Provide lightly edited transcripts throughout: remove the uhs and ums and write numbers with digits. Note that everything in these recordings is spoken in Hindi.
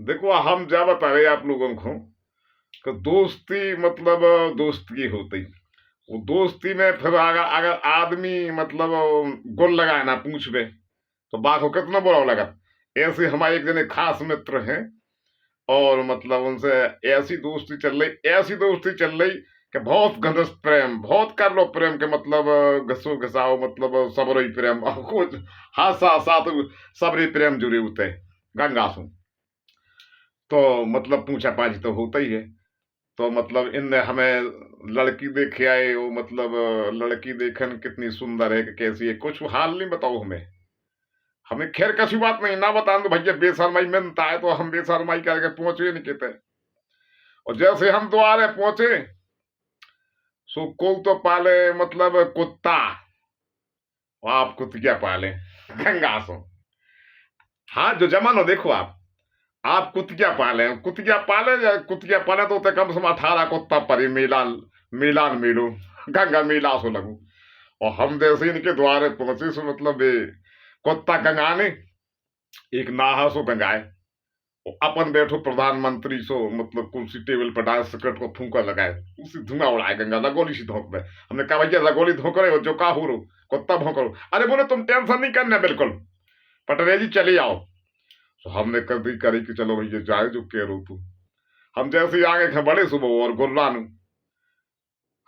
देखो हम क्या बता रहे आप लोगों को कि दोस्ती मतलब दोस्ती होती, वो दोस्ती में फिर अगर अगर आदमी मतलब गोल लगाए ना पूछ पे तो बात हो कितना बुरा लगा। ऐसे हमारे एक जने खास मित्र हैं और मतलब उनसे ऐसी दोस्ती चल रही कि बहुत घनिष्ठ प्रेम, बहुत कर लो प्रेम के मतलब घसो घसाओ मतलब सबरी प्रेम कुछ हासा साथ सबरी प्रेम जुड़े होते गंगा सु। तो मतलब पूछा पाछ तो होता ही है। तो मतलब इनने हमें लड़की देखे आए, वो मतलब लड़की देखन कितनी सुंदर है कि कैसी है, कुछ हाल नहीं बताओ हमें। हमें खैर कसी बात नहीं ना बता दो भैया, बेशरमाई मिलता है तो हम बेशरमाई करके पहुंचे नहीं कहते। और जैसे हम द्वारे पहुंचे सो को तो पाले मतलब कुत्ता, और आप कुतिया पाले गंगा सो। हाँ जो जमानो देखो आप कुतिया पाले या कुतिया पाले तो कम से कम 18 कुत्ता परी मिलान मिलान मिलू गंगा मिला सो लगू। और हम जैसे इनके द्वारे पहुंचे सो मतलब ये कुत्ता गंगाने एक नाहा सो गंगाए, और अपन बैठो प्रधानमंत्री सो मतलब कुर्सी टेबल पर डाल सिगरेट को फूंका लगाए, उसी धुआं उड़ाए गंगा लगोली सी धोख में। हमने कहा भैया लगोली धोख रहे हो जो का हो रो कुत्ता भौंकरो। अरे बोले तुम टेंशन नहीं करना बिल्कुल, पटरे जी चले आओ। तो हमने कर दी करी कि चलो भैया जाए जो कह रो तू। हम जैसे ही आगे थे बड़े सुबह और गुर्रानू,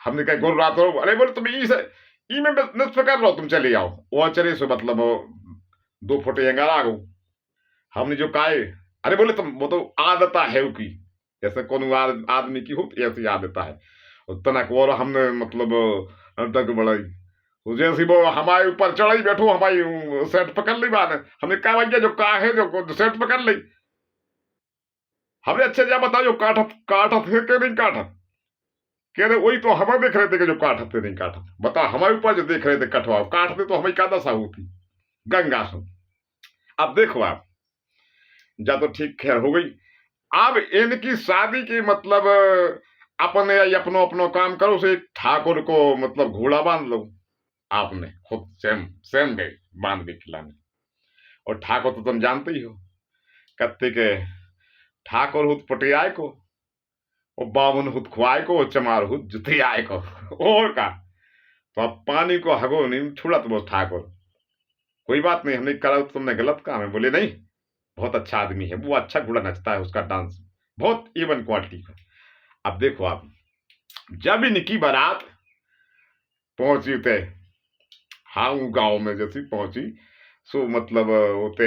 हमने कहा गुर्रा तो अरे बोले तुम ई में नस्फ कर लो तुम चले आओ। वो चले सो मतलब 2 फुट एंगा आ गो। हमने जो कहा अरे बोले तुम वो तो आदत है की, जैसे कौन आदमी की हो ऐसी आदत है। उतना और हमने मतलब तक बढ़ाई, वो जैसी वो हमारे ऊपर चढ़ाई बैठो हमारी सेट पकड़ ली बात है। हमने कहा भैया जो का है जो सेट पकड़ ली। हमने अच्छे जा बताओ जो काटत काटत है कि नहीं काटत। कह रहे वही तो हमें देख रहे थे कि जो काटत थे नहीं काटत, बता हमारे ऊपर जो देख रहे थे कटवाओ काटते तो हमें क्या दशा होती गंगा सुन। अब देखो आप जा तो ठीक खैर हो गई। अब इनकी शादी की मतलब अपने अपनो अपनो काम करो से एक ठाकुर को मतलब घोड़ा बांध लो आपने खुद सेम सेम गए बांध के खिलाने। और ठाकुर तो तुम जानते ही हो कत्ते के ठाकुर हुत पटियाए को, और बावन हुत खुआए को, और चमार हुत जुतियाए को और का। तो अब पानी को हगो नहीं छुड़त वो ठाकुर। कोई बात नहीं हमने करा तो तुमने गलत काम है। बोले नहीं बहुत अच्छा आदमी है वो, अच्छा घोड़ा नचता है, उसका डांस बहुत इवन क्वालिटी का। अब देखो आप जब इनकी बारात पहुंची थे हाँ गांव में जैसी पहुंची सो मतलब होते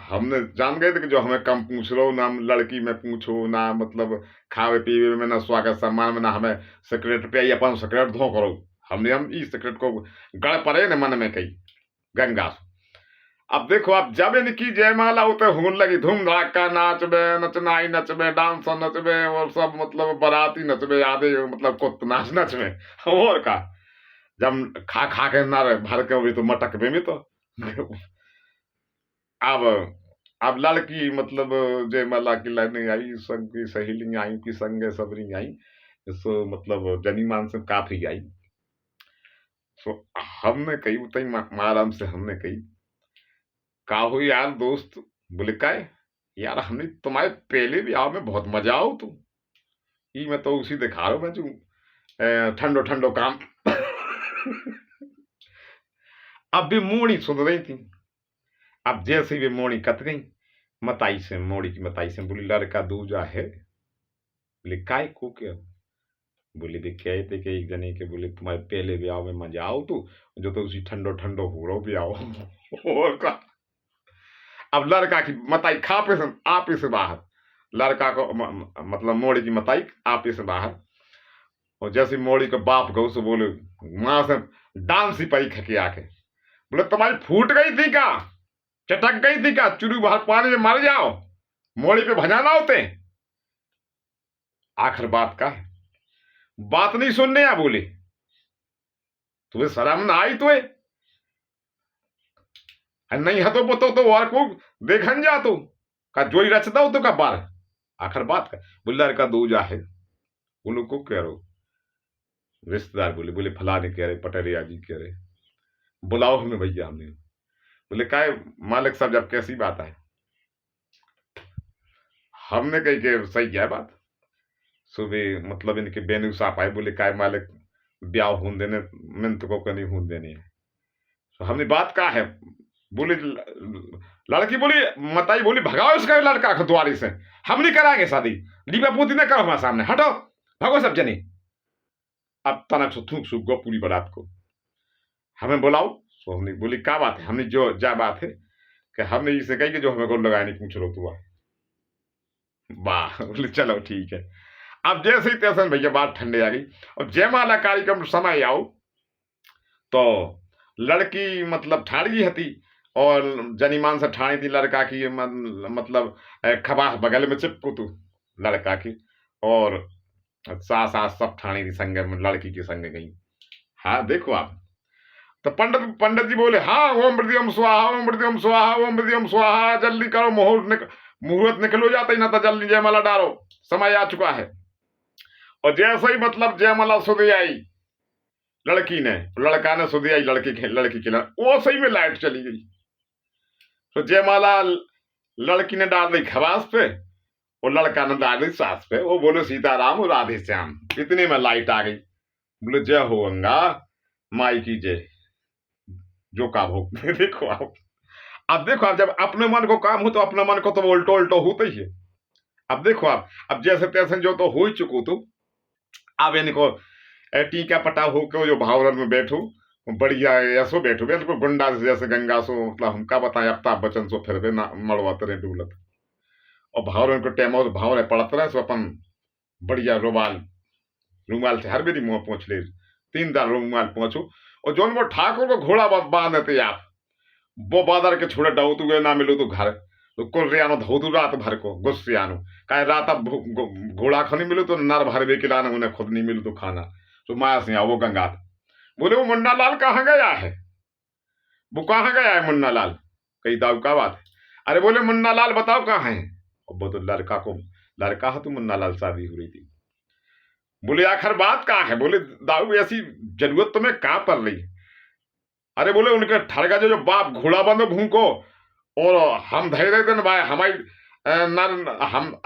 हमने जान गए थे कि जो हमें कम पूछ लो ना लड़की में पूछो ना मतलब खावे पीवे में ना स्वागत सम्मान में ना हमें सिगरेट पे अपन सिगरेट धो करो। हमने हम इस सिगरेट को गड़ पड़े न मन में कही गंगा। अब देखो आप जब इनकी जयमाला होते होने लगी धूम धड़ाका नाचबे नचनाई नचबे डांस नचबे और सब मतलब बाराती नचबे आधे मतलब कुत नाच नचबे और का। जब खा खा के ना भर के भी तो मटक में भी तो अब अब लड़की मतलब जयमाला की लाने आई संग की सहेली आई की संग सबरी आई। सो मतलब जनी मान से काफी आई। सो हमने कही उतई आराम से हमने कही का हो यार दोस्त। बोले का यार हमने तुम्हारे पहले भी आओ में बहुत मजा आओ तुम ई मैं तो उसी दिखा रहा हूँ मैं जो ठंडो ठंडो काम अब भी मोड़ी सुन रही थी। अब जैसे भी मोड़ी कत गई मताई से मोड़ी की मताई से बोली लड़का दूजा है। बोले काय को क्या। बोले भी कहे थे कि एक जने के बोले तुम्हारे पहले भी आओ में मजा आओ तू जो तो उसी ठंडो ठंडो हो रहो भी आओ और का। अब लड़का की मताई खापे से आपे से बाहर, लड़का को मतलब मोड़ी की मताई आपे से बाहर। और जैसे मोड़ी के बाप गौ से बोले वहां से डांस ही पाई खके आके बोले तुम्हारी फूट गई थी क्या, चटक गई थी क्या, चुरू बाहर पानी में मर जाओ मोड़ी पे भजाना होते। आखिर बात का है बात नहीं सुनने या बोले तुम्हें शर्म ना आई तुझे नहीं है तो बतो तो और को देखन जा तू का जोई रचता हो तो का बार। आखिर बात का बुल्लर का दूजा है। बोलो को कह रहे हो रिश्तेदार बोले बोले फलाने कह रहे पटरिया जी कह रहे बुलाओ हमें भैया हमने। बोले काय मालिक साहब जब कैसी बात है। हमने कही के सही है बात। सुबह मतलब इनके बेनू साहब आए, बोले काय मालिक ब्याह होने देने, मैंने तो को नहीं होने देनी है। तो हमने बात कहा है, बोली लड़की बोली मताई बोली भगाओ इसका लड़का खतवारी से, हम नहीं कराएंगे शादी, लीबा पोती न करो हमारे सामने, हटो भागो सब जनी। अब तनक से थूक सूख गो पूरी बारात को, हमें बुलाओ। तो हमने बोली क्या बात है, हमने जो जा बात है कि हमने इसे कही कि जो हमें गोल लगाया नहीं पूछ लो तू। वाह, बोले चलो ठीक है। अब जैसे ही तैसे भैया बात ठंडे आ गई। और जयमाला कार्यक्रम समय आओ तो लड़की मतलब ठाड़ी हती और जनीमान से ठाणी थी लड़का की, मतलब खबास बगल में चिपकू तू लड़का की, और सास सास सब ठाणी थी संग में, लड़की के संग गई। हाँ देखो आप, तो पंडित जी बोले हाँ ओम मृदयम स्वाहा ओम मृदयम स्वाहा ओम मृदयम स्वाहा, जल्दी करो मुहूर्त निकलो जाता ही ना था, जल्दी जयमाला डालो, समय आ चुका है। और जैसे ही मतलब जयमाला सुधी आई लड़की ने, लड़का ने सुधी आई लड़की के वो सही में लाइट चली गई। तो जयमाला लड़की ने डाल दी खबास पे और लड़का ने डाल दी सास पे। वो बोले सीताराम और राधे श्याम, इतने में लाइट आ गई। बोले जय हो गंगा माई की जय, जो काम हो। देखो आप, अब देखो आप, जब अपने मन को काम हो तो अपने मन को तो उल्टो उल्टो होता ही है। अब देखो आप, अब जैसे तैसे जो तो हो ही चुको तो अब इनको टीका पटा हो के जो भावरन में बैठो बढ़िया ऐसो बैठो बिल्कुल गुंडा जैसे गंगा सो, मतलब हमका बताए अफ्ताब बच्चन सो फिर भी ना मड़वाते रहे डूलत। और भावरन को टेम और भावरे पड़त रहे सो अपन बढ़िया रुमाल से हर मेरी मुंह पहुंच ले, 3 दाल रुमाल पहुंचो। और जोन वो ठाकुर को घोड़ा बांधते आप, वो बादर के छोड़े डाउ तू ना मिलो तो घर तो कुल रियानो धोतू रात भर को गुस्से आनो, कहे रात अब घोड़ा खानी मिलो तो नर भर बे खिलाना, उन्हें खुद नहीं मिलो तो खाना। तो माया सिंह वो गंगात बोले वो मुन्ना लाल कहाँ गया है, वो कहाँ गया है मुन्ना लाल। कही दाऊ का बात है, अरे बोले मुन्ना लाल बताओ कहाँ है। वो तो लड़का है तो मुन्ना लाल शादी हो रही थी। बोले आखिर बात कहाँ है, बोले दाऊ ऐसी जरूरत तुम्हें कहाँ पड़ रही। अरे बोले उनके ठरगा जो बाप घोड़ा बंदो भूखो और हम धैर्य दिन भाई हमारी नर हम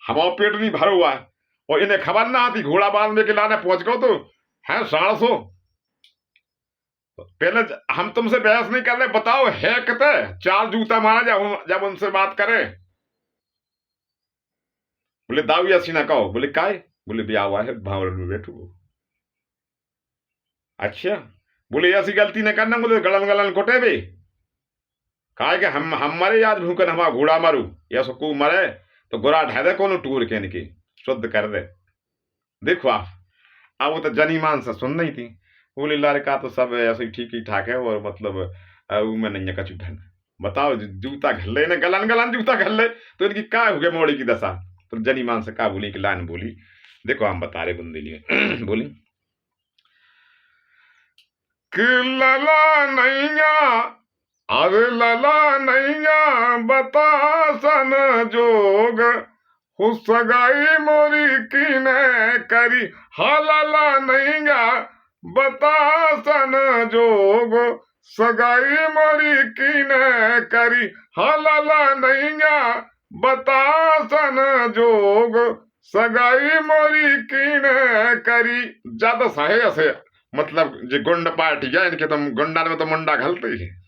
हमारा पेट नहीं भरा हुआ है, और इन्हें खबर ना आती घोड़ा बांधने के लाने पहुंच गो तो है 150। पहले हम तुमसे बहस नहीं कर रहे, बताओ है कितने 4 जूता मारा जब उनसे बात करे। बोले दाऊ ऐसी ना कहो। बोले काय, बोले ब्याह हुआ है भावर में बैठू। अच्छा, बोले ऐसी गलती न करना, बोले गलन गलन कोटे भी कहा कि हम मरे याद भूकन हमारा घोड़ा मारू या सुकू मरे तो गोरा ढह दे कोनो टूर के इनकी शुद्ध कर दे। देखो आप, अब वो तो जनीमान से सुन नहीं थी। बोले लड़का तो सब ऐसे ठीक ही ठाक है, और मतलब मैं नहीं कछु ढंग। बताओ जूता घल ले ने गलन गलन जूता घल ले तो इनकी क्या हो गया मोड़ी की दशा। तो जनीमान से क्या बोली कि लाइन बोली, देखो हम बता रहे बुंदेली बोली कि लला नैया अरे लला नैया बता सन जोग हो सगाई मोरी की ने करी। हा लला नैया बता सन जोग सगाई मोरी की ने करी। हा लला नैया बता सन जोग सगाई मोरी की ने करी। ज्यादा सहे ऐसे मतलब जो गुंड पार्टी है इनके तो गुंडा में तो मुंडा घलते ही है।